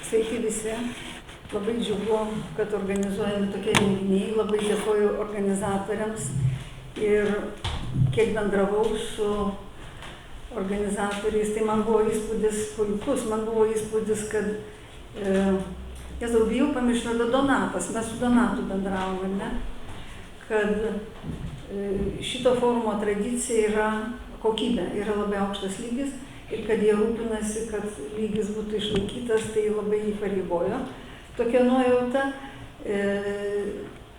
Sveiki visi. Labai džiugu, kad organizuojami tokie renginiai. Labai dėkoju organizatoriams. Ir kiek bendravau su organizatoriais, tai man buvo įspūdis puikus. Man buvo įspūdis, kad bijau pamiršti Donatas. Mes su Donatu bendravom, ne? Kad šito forumo tradicija yra kokybė, yra labai aukštas lygis ir kad jie rūpinasi, kad lygis būtų išlaikytas, tai labai įpareigojo. Tokia nuojauta.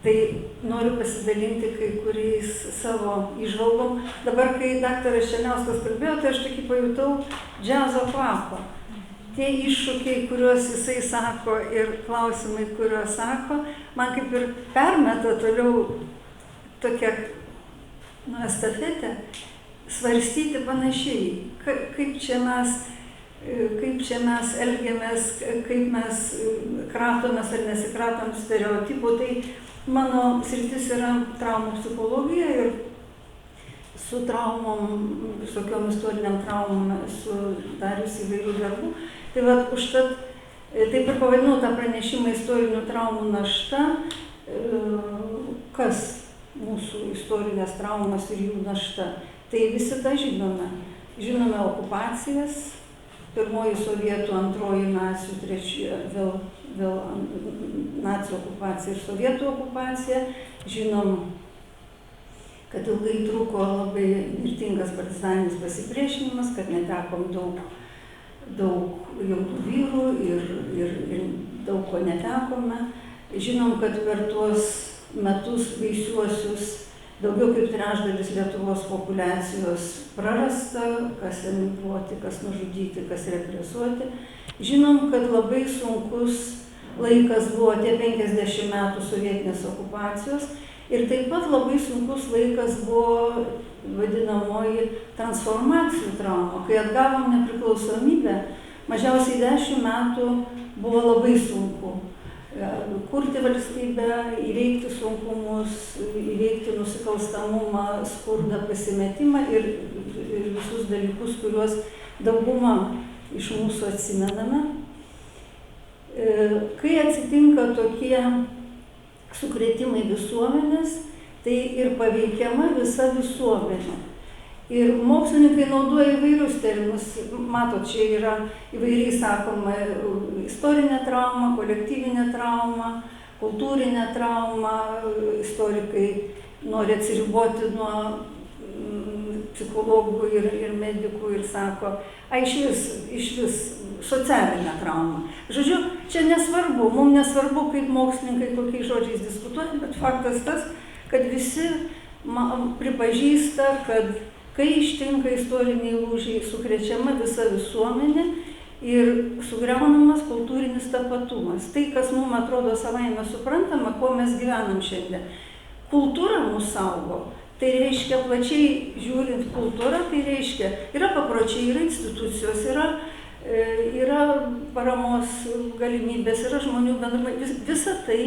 Tai noriu pasidalinti kai kuriais savo įžvalgom. Dabar, kai daktaras Černiauskas kalbėjo, tai aš tokį pajutau džiazo kvapą. Tie iššūkiai, kuriuos jisai sako ir klausimai, kuriuos sako, man kaip ir permeta toliau tokią estafetę, svarstyti panašiai, kaip čia mes elgiamės, kaip mes kratomės ar nesikratom stereotipų. Tai mano sritis yra traumų psichologija ir su traumom, visokiom istoriniam traumom esu darius įvairių darbų. Tai vat užtat taip ir pavadinau tą pranešimą istorinių traumų našta, kas mūsų istorinės traumas ir jų našta. Tai visi tą žinome. Žinome okupacijas, pirmoji sovietų, antroji nacių, trečioji vėl nacių okupacija ir sovietų okupacija. Žinom, kad ilgai truko labai mirtingas partizaninis pasipriešinimas, kad netekom daug jaunų vyrų ir daug ko netekome. Žinom, kad per tuos metus baisiuosius daugiau kaip trečdalis Lietuvos populiacijos prarasta, kas emigruoti, kas nužudyti, kas represuoti. Žinom, kad labai sunkus laikas buvo tie 50 metų sovietinės okupacijos ir taip pat labai sunkus laikas buvo vadinamoji transformacijų trauma. Kai atgavom nepriklausomybę, mažiausiai 10 metų buvo labai sunku kurti valstybę, įveikti sunkumus, įveikti nusikalstamumą, skurdą, pasimetimą ir visus dalykus, kuriuos dauguma iš mūsų atsimename. Kai atsitinka tokie sukrėtimai visuomenės, tai ir paveikiama visa visuomenė. Ir mokslininkai naudoja įvairius terminus. Matot, čia yra įvairiai sakoma istorinė trauma, kolektyvinė trauma, kultūrinė trauma. Istorikai nori atsiriboti nuo psichologų ir medikų ir sako, išvis socialinė trauma. Žodžiu, čia nesvarbu, mums nesvarbu, kaip mokslininkai kokiais žodžiais diskutuoja, bet faktas tas, kad visi pripažįsta, kad kai ištinka istoriniai lūžiai, sukrečiama visa visuomenė ir sugriaunamas kultūrinis tapatumas. Tai, kas mums atrodo savaime suprantama, kuo mes gyvenam šiandien. Kultūra mus saugo. Tai reiškia, plačiai žiūrint kultūrą, tai reiškia, yra papročiai, yra institucijos, yra paramos galimybės, yra žmonių bendrumai. Visa tai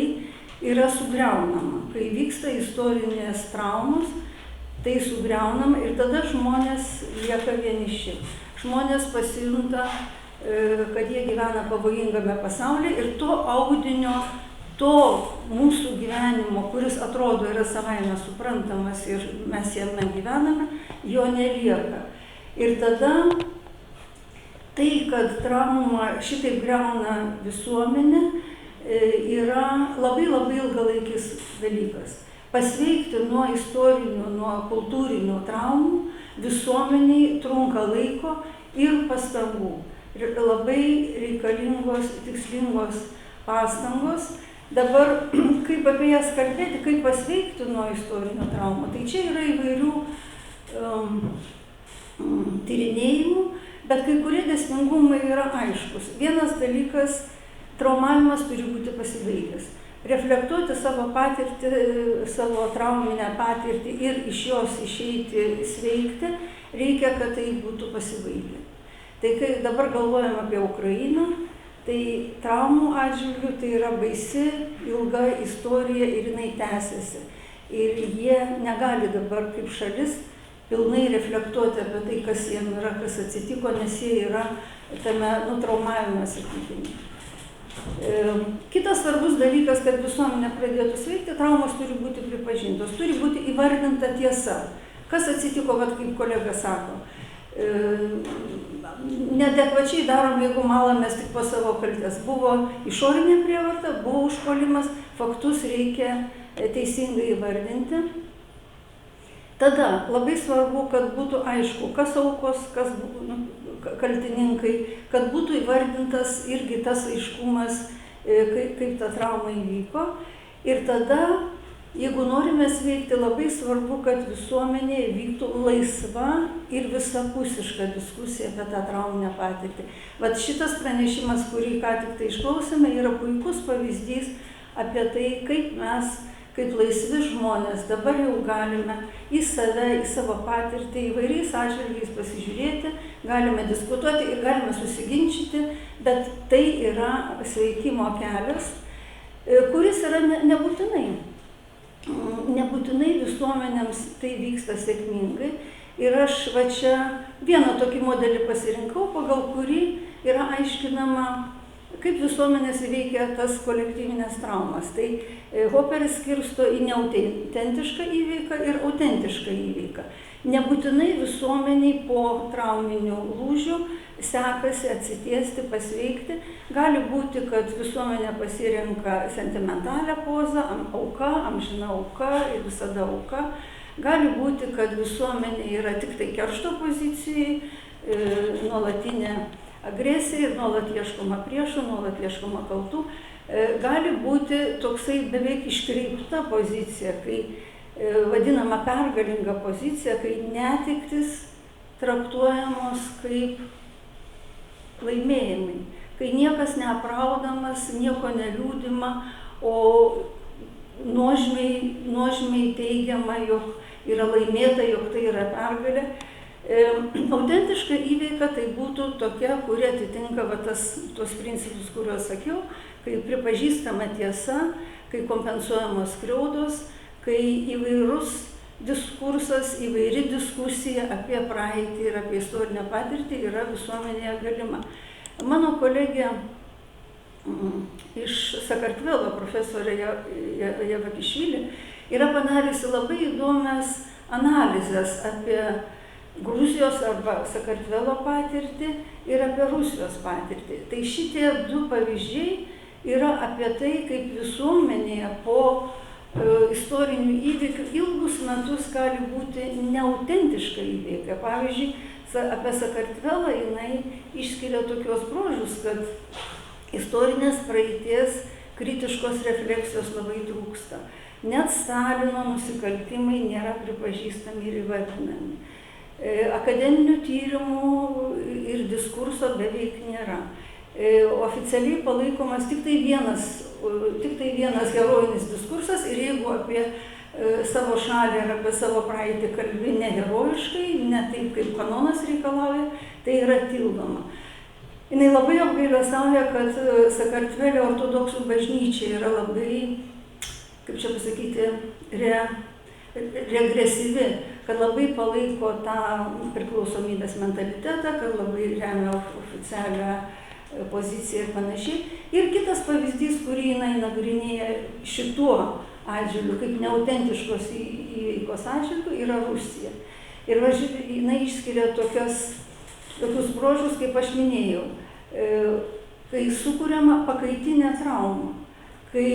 yra sugriaunama. Kai vyksta istorinės traumos, tai sugriaunama ir tada žmonės lieka vieniši. Žmonės pasijunta, kad jie gyvena pavojingame pasaulyje ir to audinio, to mūsų gyvenimo, kuris atrodo yra savaime suprantamas ir mes jame gyvename, jo nelieka. Ir tada tai, kad trauma šitaip griauna visuomenę, yra labai ilgalaikis dalykas. Pasveikti nuo istorinių, nuo kultūrinių traumų visuomeniai trunka laiko ir pastangų. Ir labai reikalingos, tikslingos pastangos. Dabar, kaip apie jas kalbėti, kaip pasveikti nuo istorinių traumų, tai čia yra įvairių tyrinėjimų, bet kai kurie dėsningumai yra aiškus. Vienas dalykas, traumavimas turi būti pasibaigęs. Reflektuoti savo patirtį, savo trauminę patirtį ir iš jos išeiti sveikti, reikia, kad tai būtų pasibaigę. Tai kai dabar galvojam apie Ukrainą, tai traumų atžvilgių tai yra baisi, ilga istorija ir jinai tęsiasi. Ir jie negali dabar kaip šalis pilnai reflektuoti apie tai, kas jiem yra, kas atsitiko, nes jie yra tame traumavime, sakykime. Kitas svarbus dalykas, kad visuomenė pradėtų sveikti, traumos turi būti pripažintos, turi būti įvardinta tiesa. Kas atsitiko, vat, kaip kolega sako, neadekvačiai darom, jeigu malamės tik po savo kaltės. Buvo išorinė prievarta, buvo užpuolimas, faktus reikia teisingai įvardinti. Tada labai svarbu, kad būtų aišku, kas aukos, kas kaltininkai, kad būtų įvardintas irgi tas aiškumas, kaip ta trauma įvyko. Ir tada, jeigu norime sveikti, labai svarbu, kad visuomenėje vyktų laisva ir visapusiška diskusija apie tą trauminę patirtį. Vat šitas pranešimas, kurį ką tik tai išklausėme, yra puikus pavyzdys apie tai, kaip mes, kaip laisvi žmonės, dabar jau galime į save, į savo patirtį, įvairiais atžvilgiais pasižiūrėti, galime diskutuoti ir galime susiginčyti, bet tai yra sveikimo kelias, kuris yra nebūtinai visuomenėms tai vyksta sėkmingai. Ir aš va čia vieną tokį modelį pasirinkau, pagal kurį yra aiškinama, kaip visuomenės įveikia tas kolektyvinės traumas. Tai Hoperis skirsto į neautentišką įveiką ir autentišką įveiką. Nebūtinai visuomeniai po trauminių lūžių sekasi atsitiesti, pasveikti. Gali būti, kad visuomenė pasirenka sentimentalią pozą, auka, amžina auka ir visada auka. Gali būti, kad visuomenė yra tik tai keršto pozicijai, nuolatinė agresija ir nuolat ieškoma priešų, nuolat ieškoma kaltų. Gali būti toksai beveik iškreipta pozicija, kai vadinama pergalinga pozicija, kai netektis traktuojamos kaip laimėjimai, kai niekas neapraudamas, nieko neliūdima, o nuožmiai teigiama, jog yra laimėta, jog tai yra pergalė. Autentiška įveika tai būtų tokia, kuri atitinka tuos principus, kuriuos sakiau, kai pripažįstama tiesa, kai kompensuojamos skriaudos, kai įvairus diskursas, įvairi diskusija apie praeitį ir apie istorinę patirtį yra visuomenėje galima. Mano kolegė iš Sakartvelo, profesorė Javakišvili, yra padariusi labai įdomias analizės apie Gruzijos arba Sakartvelo patirtį ir apie Rusijos patirtį. Tai šitie du pavyzdžiai yra apie tai, kaip visuomenėje po istorinių įvykių ilgus metus gali būti neautentiška įveika. Pavyzdžiui, apie Sakartvelą jinai išskiria tokios bruožus, kad istorinės praeities kritiškos refleksijos labai trūksta. Net Stalino nusikaltimai nėra pripažįstami ir įvardinami. Akademinių tyrimų ir diskurso beveik nėra. Oficialiai palaikomas tik tai vienas herojinis diskursas ir jeigu apie savo šalį ar apie savo praeitį kalbi neherojiškai, ne taip kaip kanonas reikalauja, tai yra tildoma. Jinai labai apgailestauja, kad Sakartvele ortodoksų bažnyčia yra labai, kaip čia pasakyti, regresyvi, kad labai palaiko tą priklausomybės mentalitetą, kad labai remia oficialią poziciją ir panašiai. Ir kitas pavyzdys, kurį jinai nagrinėja šituo atžvilgiu, kaip neautentiškos įveikos atžvilgiu, yra Rusija. Ir jinai išskiria tokius bruožus, kaip aš minėjau, kai sukuriama pakaitinė trauma, kai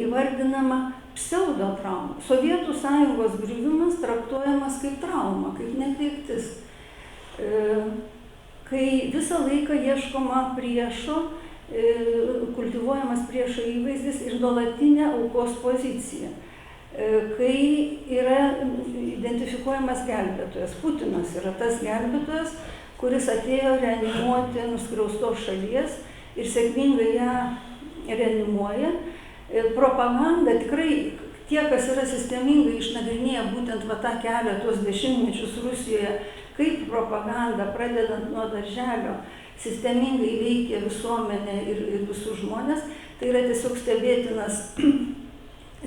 įvardinama pseudotrauma. Sovietų sąjungos griuvimas traktuojamas kaip trauma, kaip netektis. Kai visą laiką ieškoma priešo, kultivuojamas priešo įvaizdis ir nuolatinė aukos pozicija. Kai yra identifikuojamas gelbėtojas. Putinas yra tas gelbėtojas, kuris atėjo reanimuoti nuskriaustos šalies ir sėkmingai ją reanimuoja. Propaganda tikrai tie, kas yra sistemingai išnagrinėję būtent tą kelią, tuos dešimtmečius Rusijoje, kaip propaganda, pradedant nuo darželio, sistemingai veikia visuomenę ir visus žmonės, tai yra tiesiog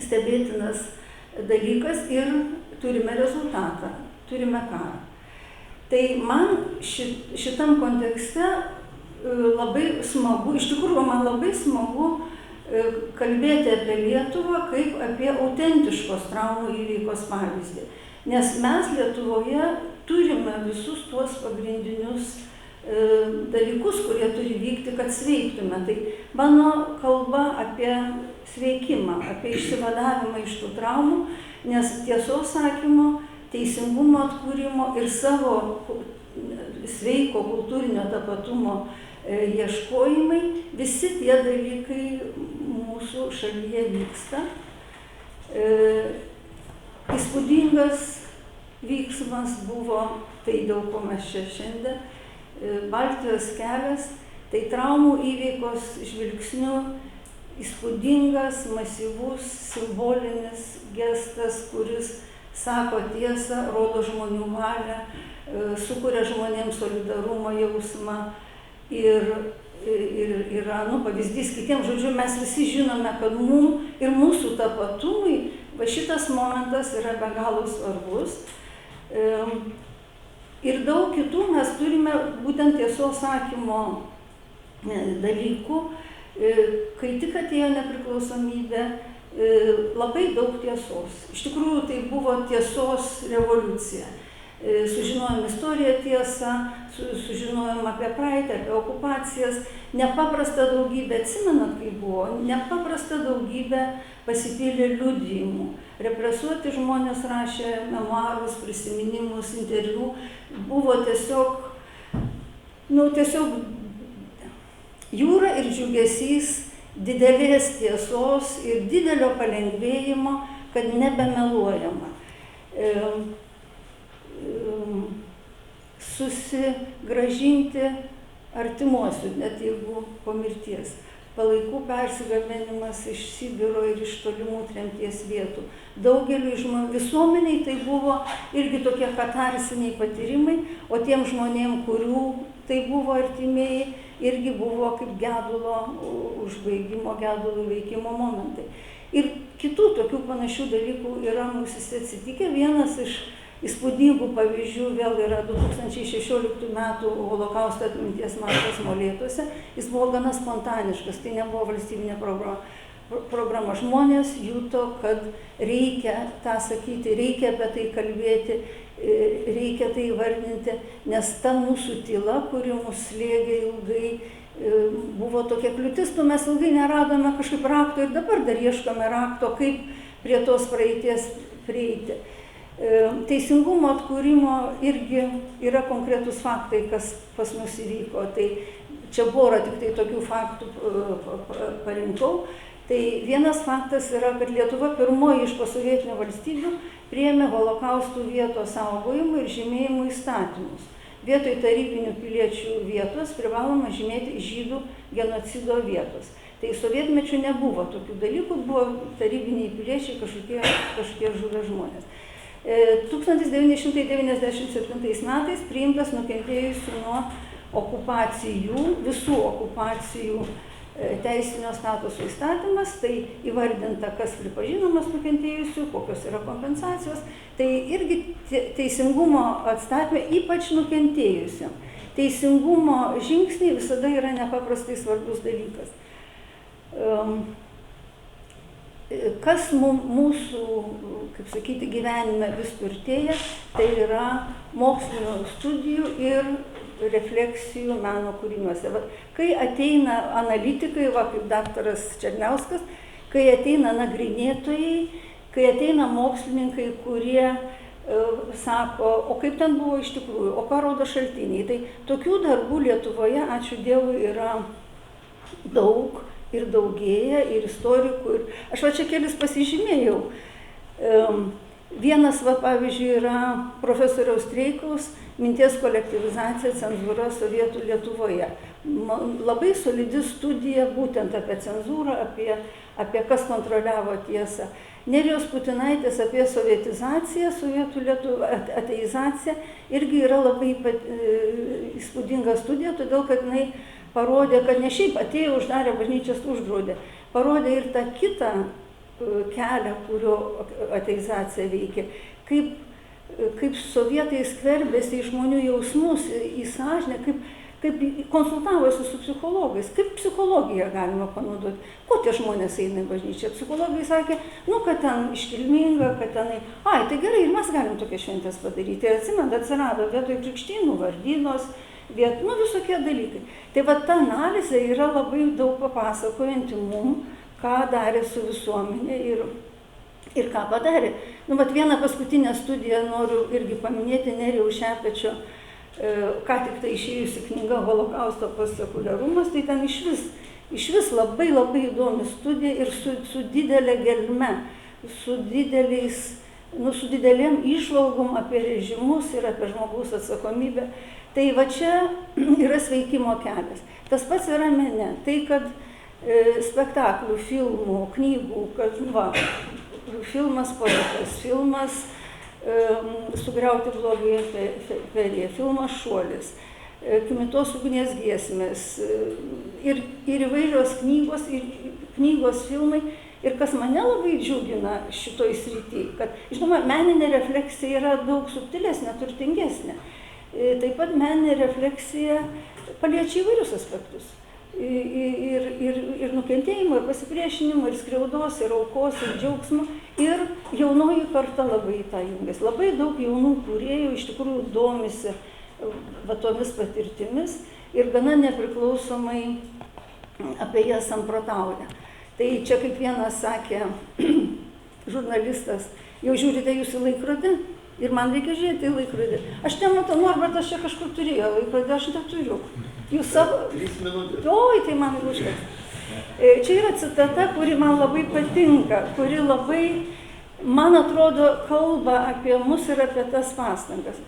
stebėtinas dalykas ir turime rezultatą, turime karą. Tai man šitam kontekste labai smagu, iš tikrųjų man labai smagu kalbėti apie Lietuvą kaip apie autentiškos traumų įveikos pavyzdį. Nes mes Lietuvoje turime visus tuos pagrindinius dalykus, kurie turi vykti, kad sveiktume. Tai mano kalba apie sveikimą, apie išsivadavimą iš tų traumų, nes tiesos sakymo, teisingumo atkūrimo ir savo sveiko kultūrinio tapatumo ieškojimai, visi tie dalykai mūsų šalyje vyksta. Įspūdingas vyksmas buvo, tai dėl ko mes čia šiandien, Baltijos kelias, tai traumų įveikos žvilgsniu įspūdingas, masyvus, simbolinis gestas, kuris sako tiesą, rodo žmonių valią, sukuria žmonėms solidarumo jausmą ir yra pavyzdys kitiems. Žodžiu, mes visi žinome, kad mums ir mūsų tapatumui va šitas momentas yra be galo svarbus. Ir daug kitų mes turime būtent tiesos sakymo dalykų. Kai tik atėjo nepriklausomybė, labai daug tiesos. Iš tikrųjų, tai buvo tiesos revoliucija. Sužinojom istoriją tiesą, sužinojom apie praeitį, apie okupacijas, nepaprasta daugybė, atsimenat, kai buvo, nepaprasta daugybė pasipylė liudijimų. Represuoti žmonės rašė memuarus, prisiminimus, interviu, buvo tiesiog jūra ir džiugesys didelės tiesos ir didelio palengvėjimo, kad nebemeluojama. Susigrąžinti artimuosius, net jeigu po mirties. Palaikų persigabenimas iš Sibiro ir iš tolimų tremties vietų. Daugeliui žmonių, visuomeniai tai buvo irgi tokie katarsiniai patyrimai, o tiem žmonėm, kurių tai buvo artimieji, irgi buvo kaip gedulo užbaigimo, gedulo veikimo momentai. Ir kitų tokių panašių dalykų yra mūsų atsitikę. Vienas iš įspūdingų pavyzdžių vėl yra 2016 metų Holokausto atminties maršas Molėtuose. Jis buvo gana spontaniškas, tai nebuvo valstybinė programa. Žmonės juto, kad reikia tą sakyti, reikia apie tai kalbėti, reikia tai įvardinti, nes ta mūsų tyla, kuri mus slėgė ilgai, buvo tokia kliūtis, mes ilgai neradome kažkaip rakto ir dabar dar ieškome rakto, kaip prie tos praeities prieiti. Teisingumo atkūrimo irgi yra konkretus faktai, kas pas mus įvyko. Tai čia porą tik tai tokių faktų parinkau. Tai vienas faktas yra, kad Lietuva pirmoji iš posovietinių valstybių priėmė holokaustų vietos saugojimų ir žymėjimų įstatymus. Vietoj tarybinių piliečių vietos privaloma žymėti žydų genocido vietos. Tai sovietmečių nebuvo tokių dalykų, buvo tarybiniai piliečiai, kažkokie žuvę žmonės. 1997 metais priimtas nukentėjusių nuo okupacijų, visų okupacijų teisinio statuso įstatymas, tai įvardinta, kas pripažinomas nukentėjusių, kokios yra kompensacijos, tai irgi teisingumo atstatymė ypač nukentėjusiam. Teisingumo žingsniai visada yra nepaprastai svarbus dalykas. Kas mūsų, kaip sakyti, gyvenime vis turtėja, tai yra mokslinių studijų ir refleksijų meno kūriniuose. Kai ateina analitikai, kaip daktaras Černiauskas, kai ateina nagrinėtojai, kai ateina mokslininkai, kurie sako, o kaip ten buvo iš tikrųjų, o ką rodo šaltiniai. Tai tokių darbų Lietuvoje, ačiū Dievui, yra daug ir daugėja, ir istorikų. Aš čia kelis pasižymėjau. Vienas, pavyzdžiui, yra profesoriaus Streikaus minties kolektyvizacija, cenzūra sovietų Lietuvoje. Labai solidi studija būtent apie cenzūrą, apie kas kontroliavo tiesą. Nerijos Putinaitės apie sovietizaciją, sovietų Lietuvą, ateizaciją irgi yra labai įspūdinga studija, todėl kad jinai parodė, kad ne šiaip atėjo, uždarė bažnyčias, uždraudė. Parodė ir tą kitą kelią, kurio ateizacija veikia. Kaip sovietai skverbėsi į žmonių jausmus, į sąžinę, kaip konsultavosi su psichologais, kaip psichologiją galima panaudoti, ko tie žmonės eina į bažnyčią. Psichologai sakė, kad ten iškilminga, kad tenai, tai gerai, ir mes galim tokias šventės padaryti. Ir atsimenat, atsirado vietoj krikštynų, vardynos, visokie dalykai. Tai va ta analizė yra labai daug papasakojanti mum, ką darė su visuomenė ir ką padarė. Vieną paskutinę studiją noriu irgi paminėti Nerijaus Šepečio, ką tik tai išėjusi knyga Holokausto postsekuliarumas, tai ten išvis labai labai įdomi studija ir su didelė gelme, su didelėm įžvalgom apie režimus ir apie žmogaus atsakomybę. Tai va čia yra sveikimo kelias. Tas pats yra mene. Tai, kad spektaklių, filmų, knygų, kad filmas Poetas, filmas Sugriauti blogį imperiją, filmas Šuolis, Kmitos ugnies giesmės ir įvairios knygos, filmai. Ir kas mane labai džiugina šitoj srity, kad, žinoma, meninė refleksija yra daug subtilesnė, turtingesnė. Taip pat meninė refleksija paliečia įvairius aspektus. Ir nukentėjimo, ir pasipriešinimo, ir skriaudos, ir aukos, ir džiaugsmo. Ir jaunoji karta labai į tą jungiasi. Labai daug jaunų kūrėjų iš tikrųjų domisi tomis patirtimis ir gana nepriklausomai apie jas samprotauja. Tai čia kaip vienas sakė žurnalistas, jau žiūrite jūs į laikrodį ir man reikia žiūrėti į laikrodį. Aš nematau, Norbertas čia kažkur turėjo laikrodį, aš neturiu. Jūs savo... 3 minutės. Oi, tai man užteks. Čia yra citata, kuri man labai patinka, kuri labai, man atrodo, kalba apie mus ir apie tas pastangas.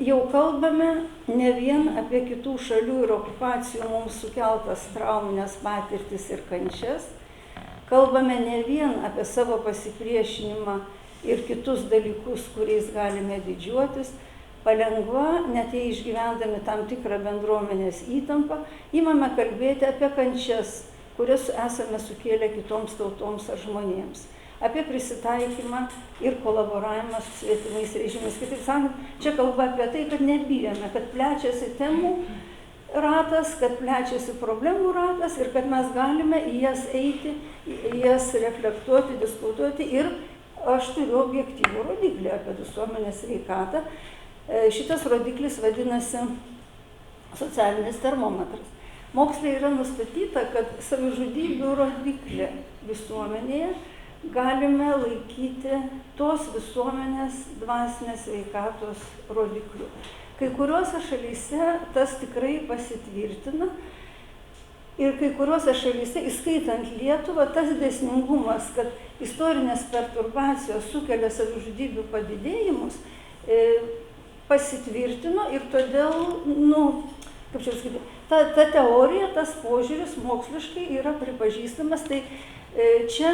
Jau kalbame ne vien apie kitų šalių ir okupacijų mums sukeltas trauminės patirtis ir kančias, kalbame ne vien apie savo pasipriešinimą ir kitus dalykus, kuriais galime didžiuotis, palengva, net jei išgyvendami tam tikrą bendruomenės įtampą, imame kalbėti apie kančias, kurias esame sukėlę kitoms tautoms ar žmonėms, apie prisitaikymą ir kolaboravimą su svetimais režimais. Kitaip sakant, čia kalba apie tai, kad nebijome, kad plečiasi temų ratas, kad plečiasi problemų ratas ir kad mes galime į jas eiti, į jas reflektuoti, diskutuoti. Ir aš turiu objektyvų rodiklį apie visuomenės sveikatą. Šitas rodiklis vadinasi socialinis termometras. Moksle yra nustatyta, kad savižudybių rodiklį visuomenėje galime laikyti tos visuomenės dvasinės sveikatos rodiklių. Kai kuriuose šalyse tas tikrai pasitvirtina ir kai kuriuose šalyse, įskaitant Lietuvą, tas dėsningumas, kad istorinės perturbacijos sukelia savižudybių padidėjimus, pasitvirtino ir todėl, kaip čia sakyti, ta teorija, tas požiūris moksliškai yra pripažįstamas. Tai čia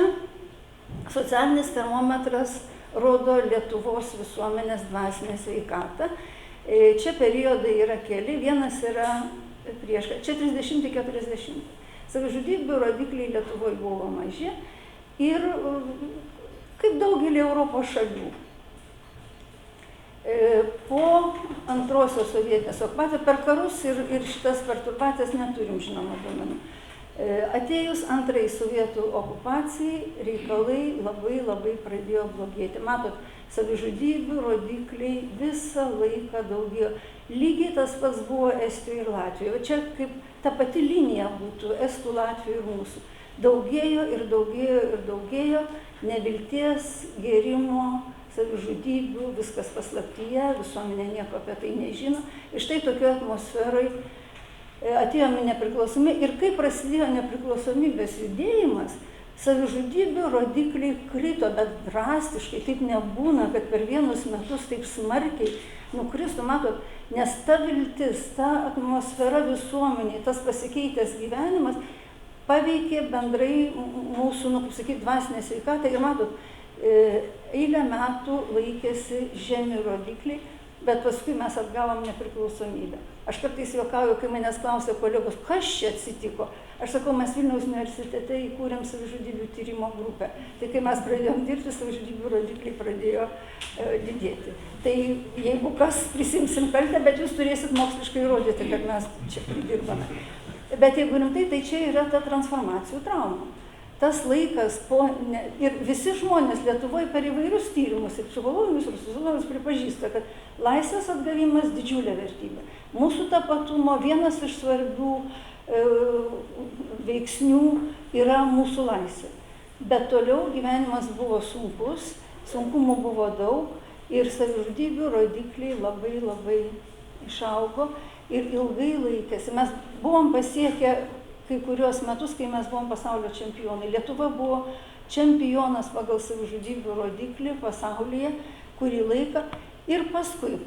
socialinis termometras rodo Lietuvos visuomenės dvasinę sveikatą. Čia periodai yra keli, vienas yra prieš, čia 30-40. Savižudybių rodikliai Lietuvoje buvo maži ir kaip daugelį Europos šalių. Po antrosios sovietinės okupacijos, per karus ir šitas perturbacijas neturim žinoma duomenų. Atėjus antrai sovietų okupacijai, reikalai labai pradėjo blogėti. Matot, savižudybių rodikliai visą laiką daugėjo. Lygiai tas pats buvo Estijoje ir Latvijoje. Čia kaip ta pati linija būtų Estų, Latvijų ir mūsų. Daugėjo nevilties, gėrimo, savižudybių, viskas paslaptyje, visuomenė nieko apie tai nežino. Ir štai tokioje atmosferoje atėjome nepriklausomybė. Ir kai prasidėjo nepriklausomybės judėjimas, savižudybių rodikliai krito, bet drastiškai. Taip nebūna, kad per vienus metus taip smarkiai nukristų, matot, nes ta viltis, ta atmosfera visuomeniai, tas pasikeitęs gyvenimas paveikė bendrai mūsų, dvasinę sveikatą. Ir matot, eilę metų laikėsi žemi rodikliai, bet paskui mes atgavom nepriklausomybę. Aš kartais juokauju, kai manęs klausia kolegos, kas čia atsitiko. Aš sakau, mes Vilniaus universitete įkūrėm savižudybių tyrimo grupę. Tai kai mes pradėjom dirbti, savižudybių rodikliai pradėjo didėti. Tai jeigu kas, prisimsim kaltę, bet jūs turėsit moksliškai įrodyti, kad mes čia pridirbame. Bet jeigu rimtai, tai čia yra ta transformacijų trauma. Tas laikas ir visi žmonės Lietuvoje per įvairius tyrimus, ir psichologinius, ir sociologinius pripažįsta, kad laisvės atgavimas didžiulė vertybė. Mūsų tapatumo vienas iš svarbių veiksnių yra mūsų laisvė. Bet toliau gyvenimas buvo sunkus, sunkumų buvo daug ir savižudybių rodikliai labai labai išaugo ir ilgai laikėsi. Mes buvom pasiekę kai kuriuos metus, kai mes buvom pasaulio čempionai. Lietuva buvo čempionas pagal savižudybių rodiklį pasaulyje kurį laiką. Ir paskui,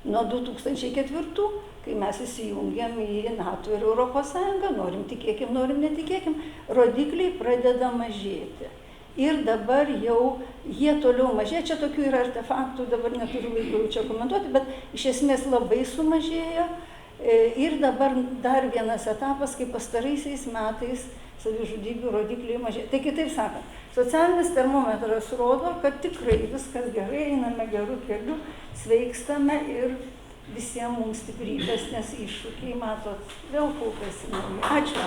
nuo 2004, kai mes įsijungėm į NATO ir Europos Sąjungą, norim tikėkim, norim netikėkim, rodikliai pradeda mažėti. Ir dabar jau jie toliau mažėja. Čia tokių yra artefaktų, dabar neturiu laiko čia komentuoti, bet iš esmės labai sumažėjo. Ir dabar dar vienas etapas, kai pastaraisiais metais savižudybių rodikliai mažėja. Tai kitaip sakant, socialinis termometras rodo, kad tikrai viskas gerai, einame gerų kelių, sveikstame ir visiems mums stiprybės, nes iššūkiai, matot, vėl kaupėsi nauji. Ačiū.